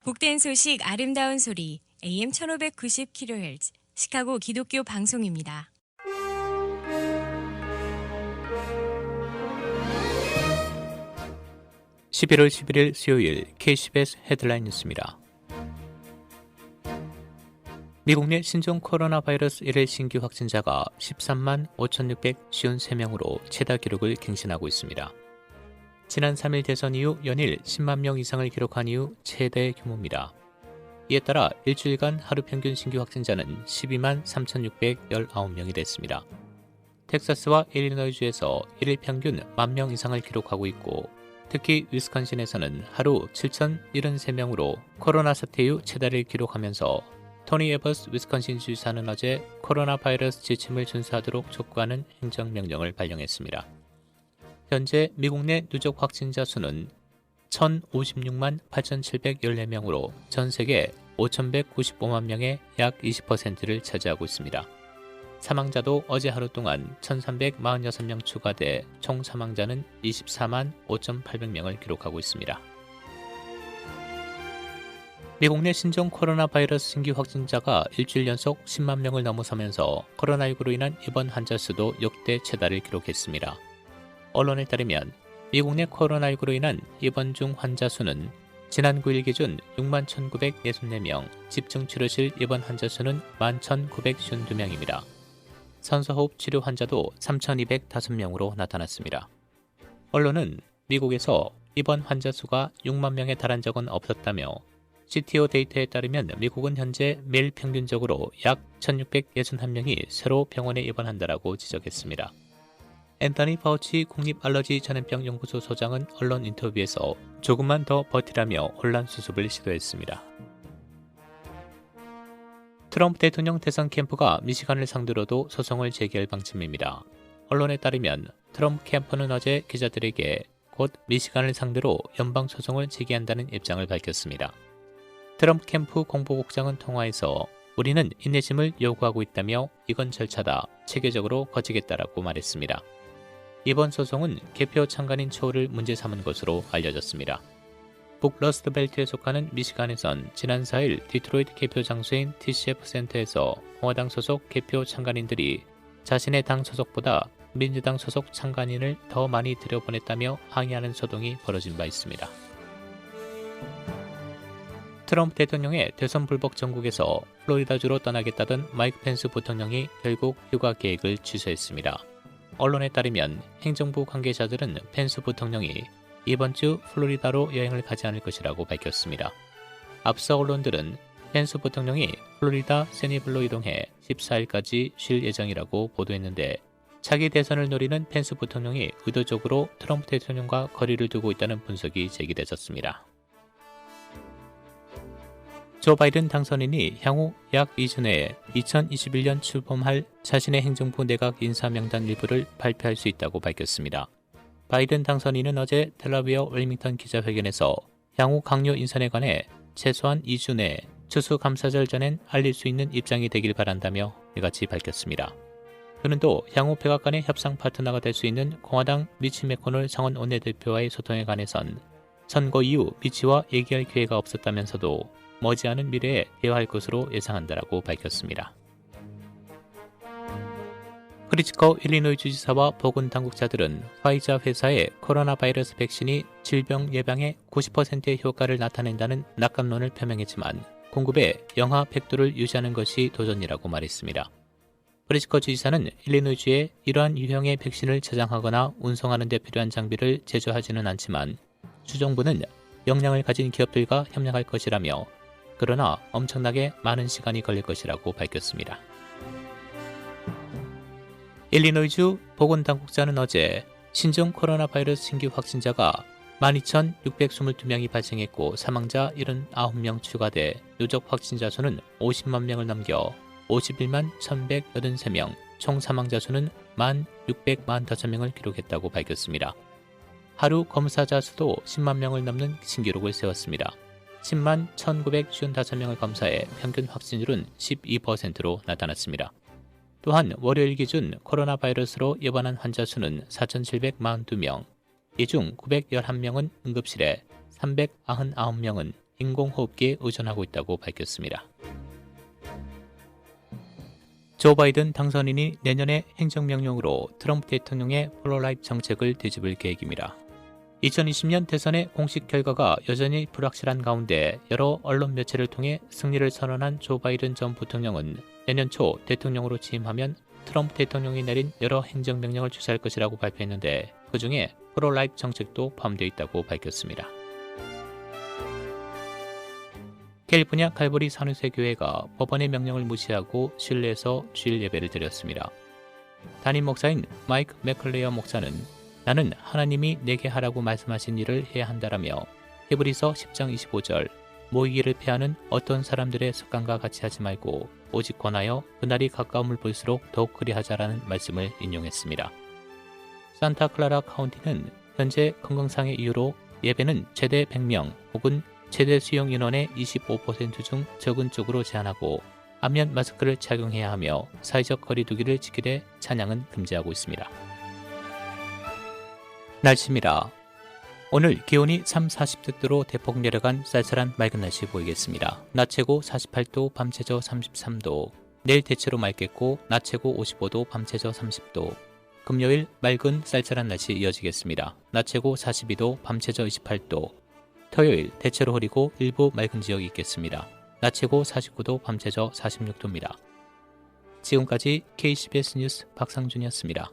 복된 소식 아름다운 소리 AM 1590kHz 시카고 기독교 방송입니다. 11월 11일 수요일 KCBS 헤드라인 뉴스입니다. 미국 내 신종 코로나 바이러스 1일 신규 확진자가 13만 5,653명으로 최다 기록을 갱신하고 있습니다. 지난 3일 대선 이후 연일 10만 명 이상을 기록한 이후 최대 규모입니다. 이에 따라 일주일간 하루 평균 신규 확진자는 12만 3,619명이 됐습니다. 텍사스와 일리노이주에서 1일 평균 1만 명 이상을 기록하고 있고 특히 위스콘신에서는 하루 7,073명으로 코로나 사태 이후 최다를 기록하면서 토니 에버스 위스콘신 주지사는 어제 코로나 바이러스 지침을 준수하도록 촉구하는 행정명령을 발령했습니다. 현재 미국 내 누적 확진자 수는 1,056만 8,714명으로 전 세계 5,195만 명의 약 20%를 차지하고 있습니다. 사망자도 어제 하루 동안 1,346명 추가돼 총 사망자는 24만 5,800명을 기록하고 있습니다. 미국 내 신종 코로나 바이러스 신규 확진자가 일주일 연속 10만 명을 넘어서면서 코로나19로 인한 입원 환자 수도 역대 최다를 기록했습니다. 언론에 따르면 미국 내 코로나19로 인한 입원 중 환자 수는 지난 9일 기준 6만 1,964명, 집중치료실 입원 환자 수는 11,952명입니다. 산소호흡 치료 환자도 3,205명으로 나타났습니다. 언론은 미국에서 입원 환자 수가 6만 명에 달한 적은 없었다며 CTO 데이터에 따르면 미국은 현재 매일 평균적으로 약 1,661명이 새로 병원에 입원한다라고 지적했습니다. 앤서니 파우치 국립알러지 전염병 연구소 소장은 언론 인터뷰에서 조금만 더 버티라며 혼란 수습을 시도했습니다. 트럼프 대통령 대선 캠프가 미시간을 상대로도 소송을 제기할 방침입니다. 언론에 따르면 트럼프 캠프는 어제 기자들에게 곧 미시간을 상대로 연방소송을 제기한다는 입장을 밝혔습니다. 트럼프 캠프 공보국장은 통화에서 우리는 인내심을 요구하고 있다며 이건 절차다, 체계적으로 거치겠다라고 말했습니다. 이번 소송은 개표 참관인 초를 문제 삼은 것으로 알려졌습니다. 북러스트벨트에 속하는 미시간에선 지난 4일 디트로이트 개표 장소인 TCF 센터에서 공화당 소속 개표 참관인들이 자신의 당 소속보다 민주당 소속 참관인을 더 많이 들여보냈다며 항의하는 소동이 벌어진 바 있습니다. 트럼프 대통령의 대선 불복 전국에서 플로리다주로 떠나겠다던 마이크 펜스 부통령이 결국 휴가 계획을 취소했습니다. 언론에 따르면 행정부 관계자들은 펜스 부통령이 이번 주 플로리다로 여행을 가지 않을 것이라고 밝혔습니다. 앞서 언론들은 펜스 부통령이 플로리다 세니블로 이동해 14일까지 쉴 예정이라고 보도했는데 차기 대선을 노리는 펜스 부통령이 의도적으로 트럼프 대통령과 거리를 두고 있다는 분석이 제기됐었습니다. 조 바이든 당선인이 향후 약 2주 내에 2021년 출범할 자신의 행정부 내각 인사 명단 일부를 발표할 수 있다고 밝혔습니다. 바이든 당선인은 어제 텔아비브 웰밍턴 기자회견에서 향후 강요 인선에 관해 최소한 2주 내에 추수감사절 전엔 알릴 수 있는 입장이 되길 바란다며 이같이 밝혔습니다. 그는 또 향후 백악관의 협상 파트너가 될 수 있는 공화당 미치 맥코널 상원 원내대표와의 소통에 관해선 선거 이후 미치와 얘기할 기회가 없었다면서도 머지않은 미래에 대화할 것으로 예상한다라고 밝혔습니다. 크리츠커 일리노이 주지사와 보건당국자들은 화이자 회사의 코로나 바이러스 백신이 질병 예방에 90%의 효과를 나타낸다는 낙관론을 표명했지만 공급에 영하 100도를 유지하는 것이 도전이라고 말했습니다. 크리츠커 주지사는 일리노이주에 이러한 유형의 백신을 저장하거나 운송하는 데 필요한 장비를 제조하지는 않지만 주정부는 역량을 가진 기업들과 협력할 것이라며 그러나 엄청나게 많은 시간이 걸릴 것이라고 밝혔습니다. 일리노이주 보건당국자는 어제 신종 코로나 바이러스 신규 확진자가 12,622명이 발생했고 사망자 79명 추가돼 누적 확진자 수는 50만 명을 넘겨 51만 1,183명, 총 사망자 수는 1,645명을 기록했다고 밝혔습니다. 하루 검사자 수도 10만 명을 넘는 신기록을 세웠습니다. 10만 1,955명을 검사해 평균 확진율은 12%로 나타났습니다. 또한 월요일 기준 코로나 바이러스로 입원한 환자 수는 4,742명, 이 중 911명은 응급실에, 399명은 인공호흡기에 의존하고 있다고 밝혔습니다. 조 바이든 당선인이 내년에 행정명령으로 트럼프 대통령의 프로라이프 정책을 뒤집을 계획입니다. 2020년 대선의 공식 결과가 여전히 불확실한 가운데 여러 언론 매체를 통해 승리를 선언한 조 바이든 전 부통령은 내년 초 대통령으로 취임하면 트럼프 대통령이 내린 여러 행정명령을 취소할 것이라고 발표했는데 그중에 프로라이프 정책도 포함되어 있다고 밝혔습니다. 캘리포니아 칼보리 산유세 교회가 법원의 명령을 무시하고 실내에서 주일 예배를 드렸습니다. 담임 목사인 마이크 맥클레어 목사는 나는 하나님이 내게 하라고 말씀하신 일을 해야 한다라며 히브리서 10장 25절 모이기를 피하는 어떤 사람들의 습관과 같이 하지 말고 오직 권하여 그날이 가까움을 볼수록 더욱 그리하자라는 말씀을 인용했습니다. 산타클라라 카운티는 현재 건강상의 이유로 예배는 최대 100명 혹은 최대 수용 인원의 25% 중 적은 쪽으로 제한하고 안면 마스크를 착용해야 하며 사회적 거리 두기를 지키되 찬양은 금지하고 있습니다. 날씨입니다. 오늘 기온이 40도로 대폭 내려간 쌀쌀한 맑은 날씨 보이겠습니다. 낮 최고 48도, 밤 최저 33도. 내일 대체로 맑겠고 낮 최고 55도, 밤 최저 30도. 금요일 맑은 쌀쌀한 날씨 이어지겠습니다. 낮 최고 42도, 밤 최저 28도. 토요일 대체로 흐리고 일부 맑은 지역이 있겠습니다. 낮 최고 49도, 밤 최저 46도입니다. 지금까지 KCBS 뉴스 박상준이었습니다.